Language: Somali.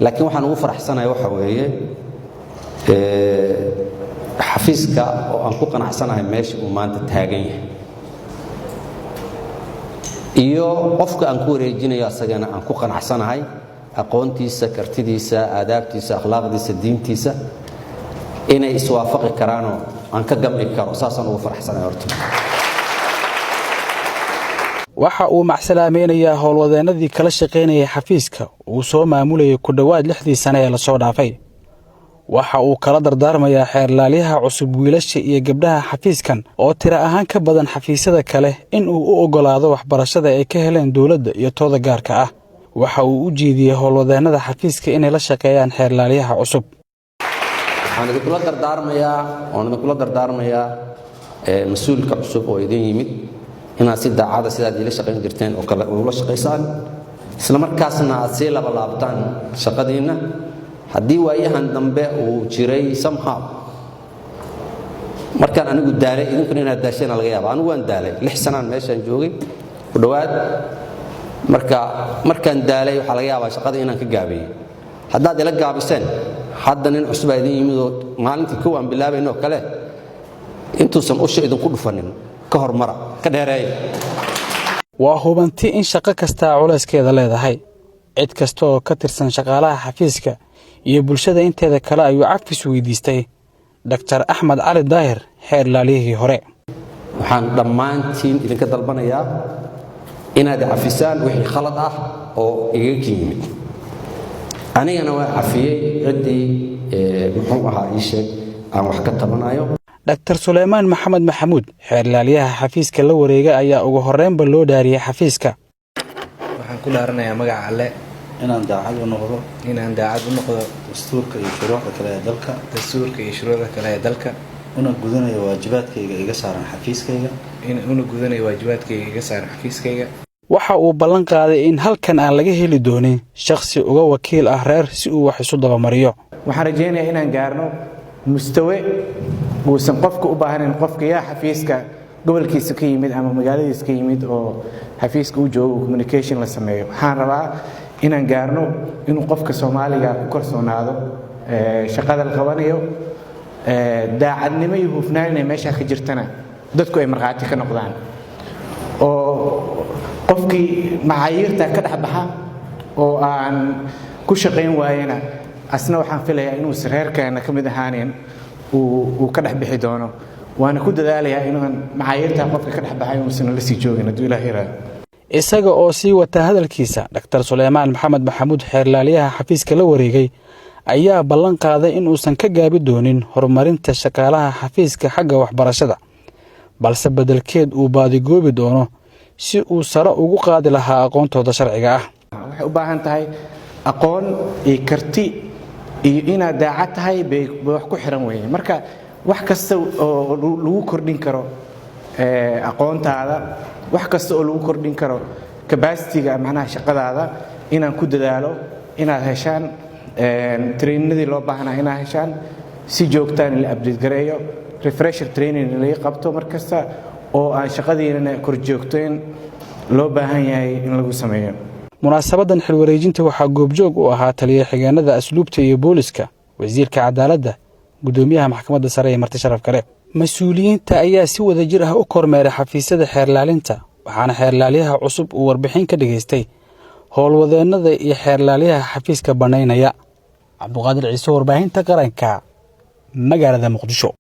laakiin waxaan ugu faraxsanahay waxa weeye xafiiska oo aan ku qanacsanahay meesha uu maanta taagan yahay iyo qofka aan ku wareejinayo asagana aan ku qanacsanahay aqoontiisa kartidiisa aadaabtiisa akhlaaqdiisa diintiisa inay iswaafaqi karaanoo aan ka gamci karo saasaan ugu faraxsanahay horta waxa uu macsalaameynaya howlwadeenadii kala shaqeynayay xafiiska uu soo maamulayay ku dhawaad 6 sano ee la soo dhaafay waxa uu kala dardaarmayaa xeerlaaliyaha cusub wiilasha iyo gabdhaha xafiiskan oo tira ahaan ka badan xafiisyada kale in uu u ogolaado waxbarashada ay ka heleen dawladda iyo tooda gaarka ah waxa uu u jeediyay howlwadeenada xafiiska inay la shaqeeyaan xeerlaaliyaha cusub waxaan idin kula dardaarmayaa mas'uulka cusub oo idin yimid inaad si daacada sidaad ila shaqayn jirteen oo kale ula shaqaysaan isla markaasna aad sii laabtaan shaqadiina haddii waayahan dambe uu jiray somehow markaan anigu daalay idinkuna inaad daasheen laga yaabo anigu waan daalay 6 sanaan meeshaan joogay ku dhawaad markaan daalay waxa laga yaabaa shaqada inaan ka gaabiyay haddaad ila gaabiseen hadda nin cusub idin yimid oo maalintii kuwa aan bilaabayno kale intuusan usha idinku dhufanin ka hormara ka dheereey waa hubanti in shaqo kasta culeyskeeda leedahay cid kasta oo ka tirsan shaqaalaha xafiiska iyo bulshada inteeda kale ayuu cafis weydiistay Dr. Axmed Cali Daahir xeerlaaliyihii hore waxaan dhammaantiin idinka dalbanayaa inaad cafisaan wixii khalad ah oo iga yimid anigana waa cafiyay cidii muxuu ahaa ii sheeg aan wax ka tabanayo Dr. Suleymaan Maxamed Maxamuud xeerlaaliyaha xafiiska la wareegay ayaa ugu horeynba loo dhaariyay xafiiska waxaan ku dhaaranayaa magaca Alle inaan daacad u noqdo dastuurka iyo shuruucda kale ee dalka una gudanayo waajibaadkayga iga saaran xafiiskayga waxa uu ballan qaaday in halkan aan laga heli doonin shakhsi uga wakiil ah reer si uu wax isu dabamariyo waxaan rajaynayaa inaan gaarno mustawe uusan qofka u baahnayn qofka yaa xafiiska gobolkiisa ka yimid ama magaaladiisa ka yimid oo xafiiska u joogo communication la sameeyo waxaan rabaa inaan gaarno inuu qofka Soomaaliga ku kalsoonaado shaqada la qabanayo daacadnimo iyo hufnaan ee meesha ka jirtana dadku ay marqaati ka noqdaan oo qofkii macaayirta ka dhaxbaxa oo aan ku shaqeyn waayana asna waxaan filayaa inuu sareerkeena kamid ahaaneen uu ka dhaxbixi doono waana ku dadaalayaa inaan macaayirta qofka ka dhaxbaxay uusan la sii joogin haduu Ilaahay raaco isaga oo sii wata hadalkiisa Dr. Suleymaan Maxamed Maxamuud xeerlaaliyaha xafiiska la wareegay ayaa ballan qaaday in uusan ka gaabi doonin horumarinta shaqaalaha xafiiska xagga waxbarashada balse bedelkeed uu baadigoobi doono si uu sare ugu qaadi lahaa aqoontooda sharciga ah waxay u baahan tahay aqoon iyo karti iyo inaad daacad tahay bay wax ku xiran weeye marka wax kasta oo lagu kordhin karo aqoontaada wax kasta oo lagu kordhin karo capacity-ga macnaha shaqadaada inaan ku dadaalo inaad heshaan training-nadii loo baahnaa inaad heshaan si joogtaan la update gareeyo refresher training la qabto markasta oo aan shaqadiina kor joogteen loo baahan yahay in lagu sameeyo munaasabadan xil wareejinta waxa goobjoog u ahaa taliye xigeenada asluubta iyo booliska wasiirka cadaaladda gudoomiyaha maxkamadda sare ee marti sharaf kale mas'uuliyiinta ayaa si wada jir ah u kormeeray xafiisyada xeerlaalinta waxaana xeerlaaliyaha cusub uu warbixin ka dhageystay howlwadeenada iyo xeerlaaliyaha xafiiska banaynaya Cabduqaadir Ciise warbaahinta qaranka magaalada Muqdisho